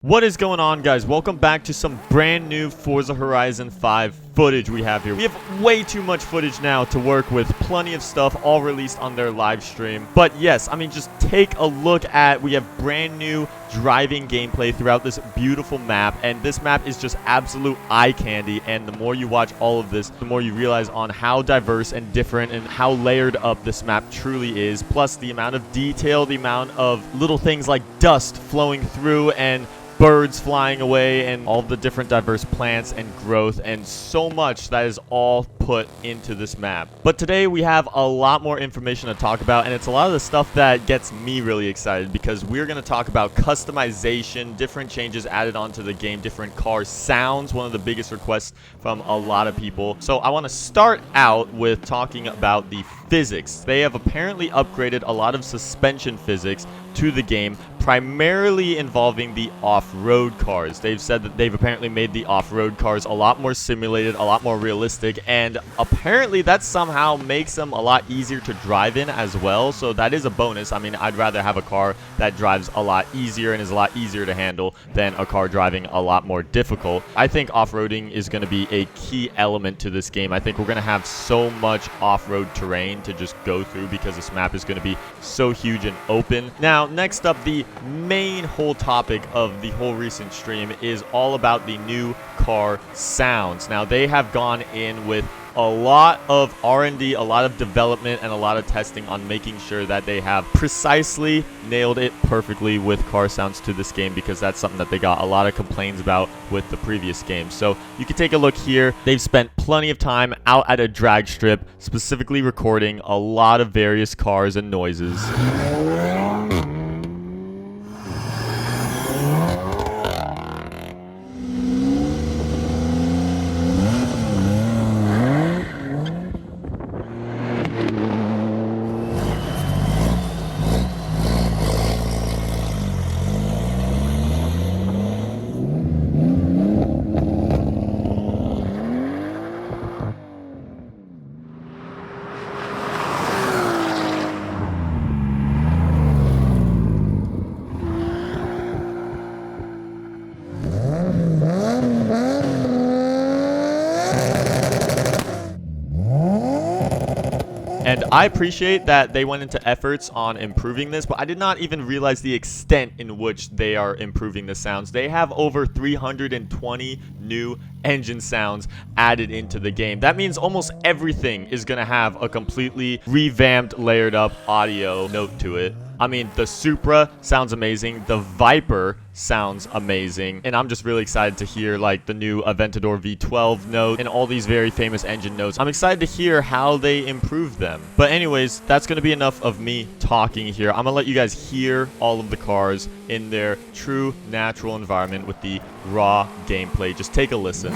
What is going on, guys? Welcome back to some brand new Forza Horizon 5 footage we have here. We have way too much footage now to work with. Plenty of stuff all released on their live stream. But yes, I mean, just take a look at, we have brand new driving gameplay throughout this beautiful map. And this map is just absolute eye candy. And the more you watch all of this, the more you realize on how diverse and different and how layered up this map truly is. Plus the amount of detail, the amount of little things like dust flowing through and birds flying away and all the different diverse plants and growth and so much that is all put into this map. But today we have a lot more information to talk about, and it's a lot of the stuff that gets me really excited because we're going to talk about customization, different changes added onto the game, different car sounds, one of the biggest requests from a lot of people. So I want to start out with talking about the physics. They have apparently upgraded a lot of suspension physics to the game, primarily involving the off-road cars. They've said that they've apparently made the off-road cars a lot more simulated, a lot more realistic, and apparently that somehow makes them a lot easier to drive in as well, so that is a bonus. I mean, I'd rather have a car that drives a lot easier and is a lot easier to handle than a car driving a lot more difficult. I think off-roading is going to be a key element to this game. I think we're going to have so much off-road terrain to just go through because this map is going to be so huge and open. Now, next up, the main whole topic of the whole recent stream is all about the new car sounds. Now, they have gone in with a lot of R&D, a lot of development, and a lot of testing on making sure that they have precisely nailed it perfectly with car sounds to this game, because that's something that they got a lot of complaints about with the previous game. So you can take a look here. They've spent plenty of time out at a drag strip specifically recording a lot of various cars and noises. And I appreciate that they went into efforts on improving this, but I did not even realize the extent in which they are improving the sounds. They have over 320 new engine sounds added into the game. That means almost everything is going to have a completely revamped, layered up audio note to it. I mean, the Supra sounds amazing. The Viper sounds amazing. And I'm just really excited to hear, like, the new Aventador V12 note and all these very famous engine notes. I'm excited to hear how they improve them. But anyways, that's going to be enough of me talking here. I'm going to let you guys hear all of the cars in their true, natural environment with the raw gameplay. Just take a listen.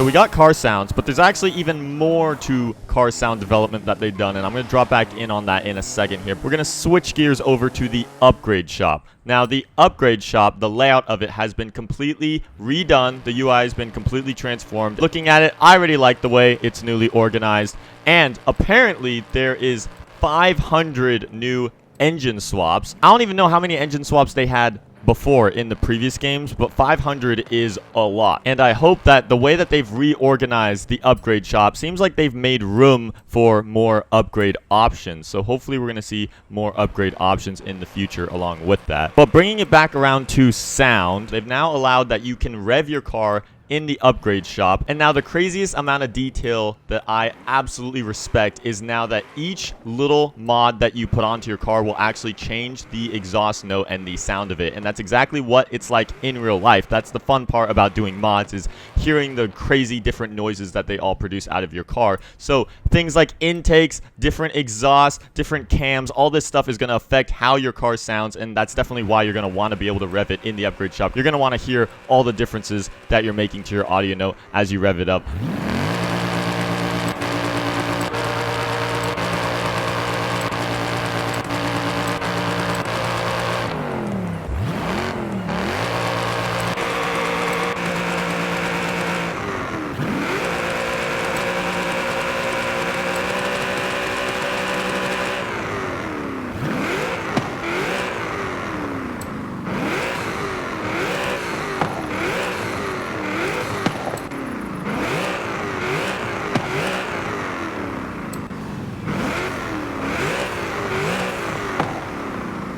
so we got car sounds, but there's actually even more to car sound development that they've done, and I'm going to drop back in on that in a second here. We're going to switch gears over to the upgrade shop. Now, the upgrade shop, the layout of it has been completely redone. The UI has been completely transformed. Looking at it, I already like the way it's newly organized, and apparently there is 500 new engine swaps. I don't even know how many engine swaps they had before in the previous games, but 500 is a lot. And I hope that the way that they've reorganized the upgrade shop seems like they've made room for more upgrade options. So hopefully we're going to see more upgrade options in the future along with that. But bringing it back around to sound, they've now allowed that you can rev your car in the upgrade shop. And now the craziest amount of detail that I absolutely respect is now that each little mod that you put onto your car will actually change the exhaust note and the sound of it. And that's exactly what it's like in real life. That's the fun part about doing mods, is hearing the crazy different noises that they all produce out of your car. So things like intakes, different exhausts, different cams, all this stuff is going to affect how your car sounds, and that's definitely why you're going to want to be able to rev it in the upgrade shop. You're going to want to hear all the differences that you're making to your audio note as you rev it up.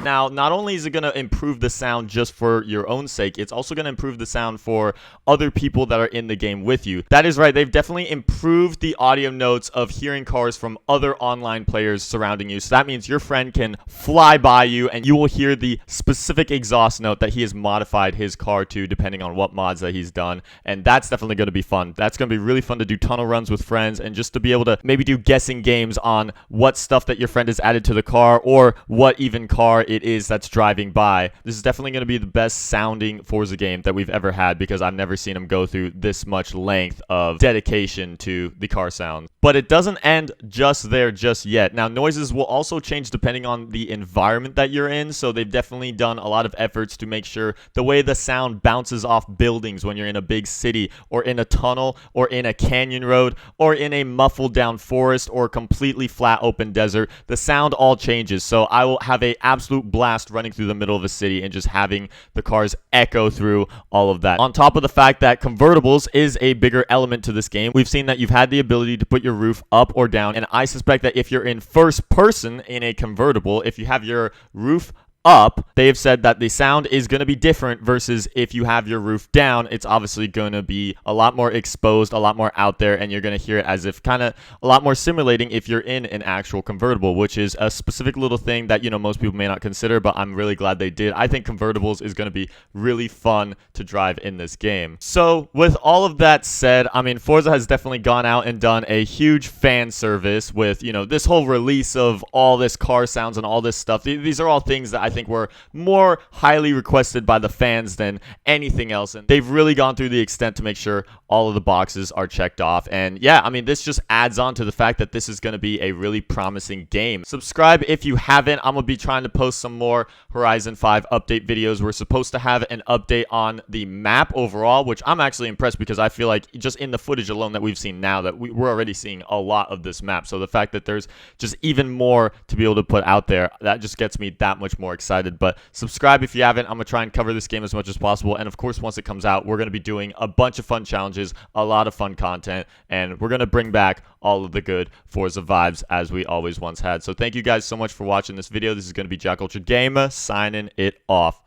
Now, not only is it going to improve the sound just for your own sake, it's also going to improve the sound for other people that are in the game with you. That is right, they've definitely improved the audio notes of hearing cars from other online players surrounding you. So that means your friend can fly by you and you will hear the specific exhaust note that he has modified his car to, depending on what mods that he's done. And that's definitely going to be fun. That's going to be really fun to do tunnel runs with friends, and just to be able to maybe do guessing games on what stuff that your friend has added to the car, or what even car it is that's driving by. This is definitely going to be the best sounding Forza game that we've ever had, because I've never seen them go through this much length of dedication to the car sound. But it doesn't end just there just yet. Now, noises will also change depending on the environment that you're in, so they've definitely done a lot of efforts to make sure the way the sound bounces off buildings when you're in a big city, or in a tunnel, or in a canyon road, or in a muffled down forest, or completely flat open desert, the sound all changes. So I will have a absolute blast running through the middle of a city and just having the cars echo through all of that. On top of the fact that convertibles is a bigger element to this game, we've seen that you've had the ability to put your roof up or down, and I suspect that if you're in first person in a convertible, if you have your roof up, they've said that the sound is going to be different versus if you have your roof down. It's obviously going to be a lot more exposed, a lot more out there, and you're going to hear it as if kind of a lot more simulating if you're in an actual convertible, which is a specific little thing that, you know, most people may not consider, but I'm really glad they did. I think convertibles is going to be really fun to drive in this game. So with all of that said, I mean, Forza has definitely gone out and done a huge fan service with, you know, this whole release of all this car sounds and all this stuff. These are all things that I think were more highly requested by the fans than anything else, and they've really gone through the extent to make sure all of the boxes are checked off. And yeah, I mean, this just adds on to the fact that this is going to be a really promising game. Subscribe if you haven't. I'm gonna be trying to post some more Horizon 5 update videos. We're supposed to have an update on the map overall, which I'm actually impressed, because I feel like just in the footage alone that we've seen now, that we're already seeing a lot of this map. So the fact that there's just even more to be able to put out there, that just gets me that much more excited. But subscribe if you haven't. I'm gonna try and cover this game as much as possible, and of course, once it comes out, we're gonna be doing a bunch of fun challenges, a lot of fun content, and we're gonna bring back all of the good Forza vibes as we always once had. So thank you guys so much for watching this video. This is gonna be JackUltraGamer signing it off.